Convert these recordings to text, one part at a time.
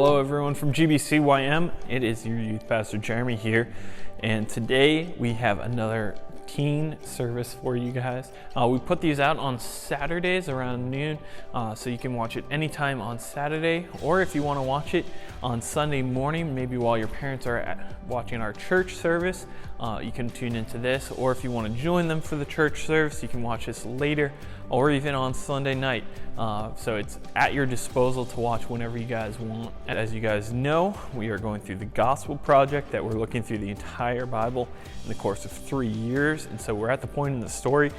Hello everyone from GBCYM. It is your youth pastor Jeremy here, and today we have another teen service for you guys. We put these out on Saturdays around noon, so you can watch it anytime on Saturday, or if you want to watch it on Sunday morning, maybe while your parents are watching our church service, you can tune into this, or if you want to join them for the church service, you can watch this later, or even on Sunday night. So it's at your disposal to watch whenever you guys want. As you guys know, we are going through the Gospel Project that we're looking through the entire Bible in the course of 3 years. And so we're at the point in the story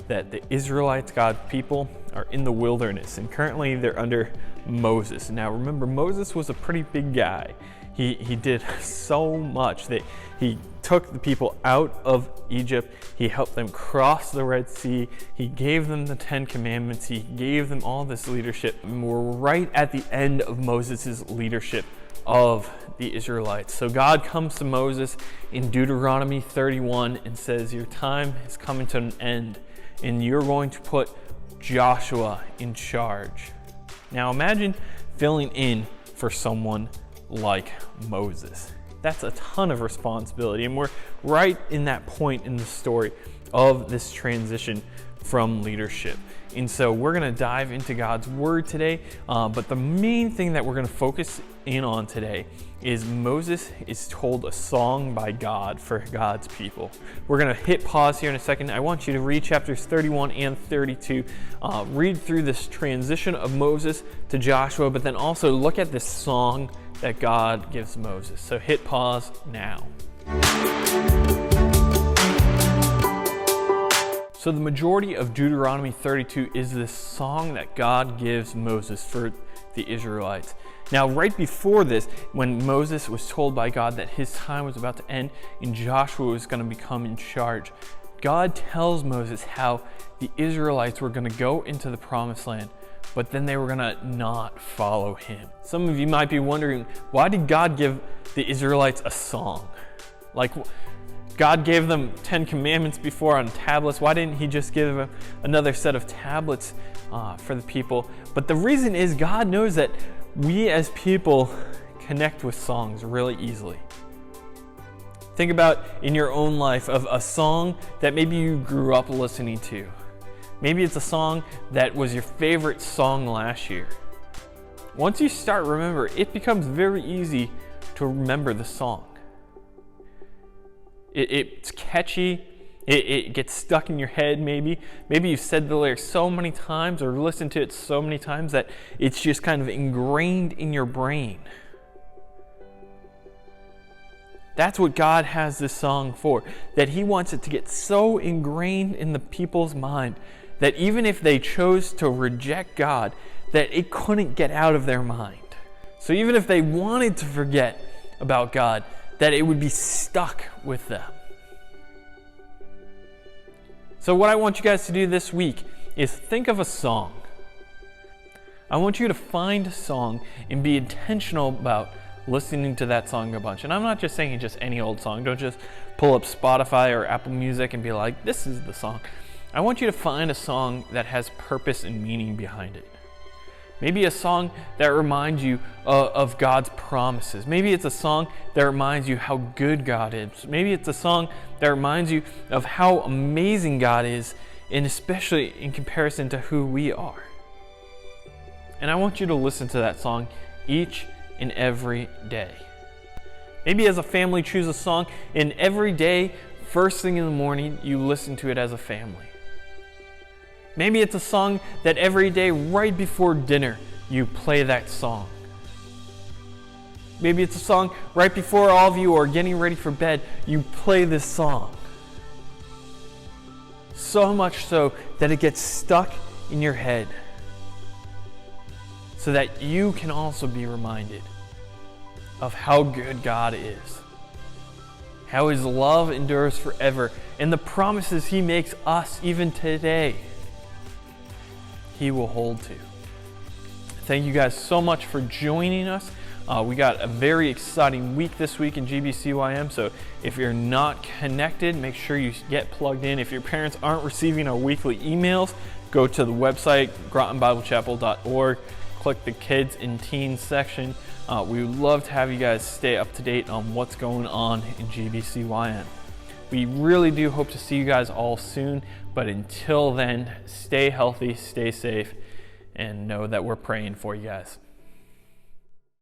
that the Israelites, God's people, are in the wilderness. And currently they're under Moses. Now remember, Moses was a pretty big guy. He did so much that he took the people out of Egypt. He helped them cross the Red Sea. He gave them the 10 Commandments. He gave them all this leadership. And we're right at the end of Moses' leadership of the Israelites. So God comes to Moses in Deuteronomy 31 and says, your time is coming to an end, and you're going to put Joshua in charge. Now imagine filling in for someone like Moses. That's a ton of responsibility, and we're right in that point in the story of this transition from leadership. And so we're going to dive into God's word today, but the main thing that we're going to focus in on today is Moses is told a song by God for God's people. We're going to hit pause here in a second. I want you to read chapters 31 and 32, read through this transition of Moses to Joshua, but then also look at this song that God gives Moses. So hit pause now. So the majority of Deuteronomy 32 is this song that God gives Moses for the Israelites. Now, right before this, when Moses was told by God that his time was about to end and Joshua was going to become in charge, God tells Moses how the Israelites were going to go into the promised land, but then they were going to not follow him. Some of you might be wondering, why did God give the Israelites a song? Like, God gave them 10 commandments before on tablets. Why didn't he just give them another set of tablets for the people? But the reason is God knows that we as people connect with songs really easily. Think about in your own life of a song that maybe you grew up listening to. Maybe it's a song that was your favorite song last year. Once you start remember, it becomes very easy to remember the song. It's catchy. It gets stuck in your head maybe. Maybe you've said the lyrics so many times or listened to it so many times that it's just kind of ingrained in your brain. That's what God has this song for, that he wants it to get so ingrained in the people's mind that even if they chose to reject God, that it couldn't get out of their mind. So even if they wanted to forget about God, that it would be stuck with them. So what I want you guys to do this week is think of a song. I want you to find a song and be intentional about listening to that song a bunch. And I'm not just saying just any old song. Don't just pull up Spotify or Apple Music and be like, this is the song. I want you to find a song that has purpose and meaning behind it. Maybe a song that reminds you of God's promises. Maybe it's a song that reminds you how good God is. Maybe it's a song that reminds you of how amazing God is, and especially in comparison to who we are. And I want you to listen to that song each and every day. Maybe as a family, choose a song, and every day, first thing in the morning, you listen to it as a family. Maybe it's a song that every day right before dinner you play that song. Maybe it's a song right before all of you are getting ready for bed, you play this song. So much so that it gets stuck in your head, so that you can also be reminded of how good God is, how his love endures forever, and the promises he makes us even today, he will hold to. Thank you guys so much for joining us. We got a very exciting week this week in GBCYM, so if you're not connected, make sure you get plugged in. If your parents aren't receiving our weekly emails, go to the website, grotonbiblechapel.org, click the kids and teens section. We would love to have you guys stay up to date on what's going on in GBCYM. We really do hope to see you guys all soon, but until then, stay healthy, stay safe, and know that we're praying for you guys.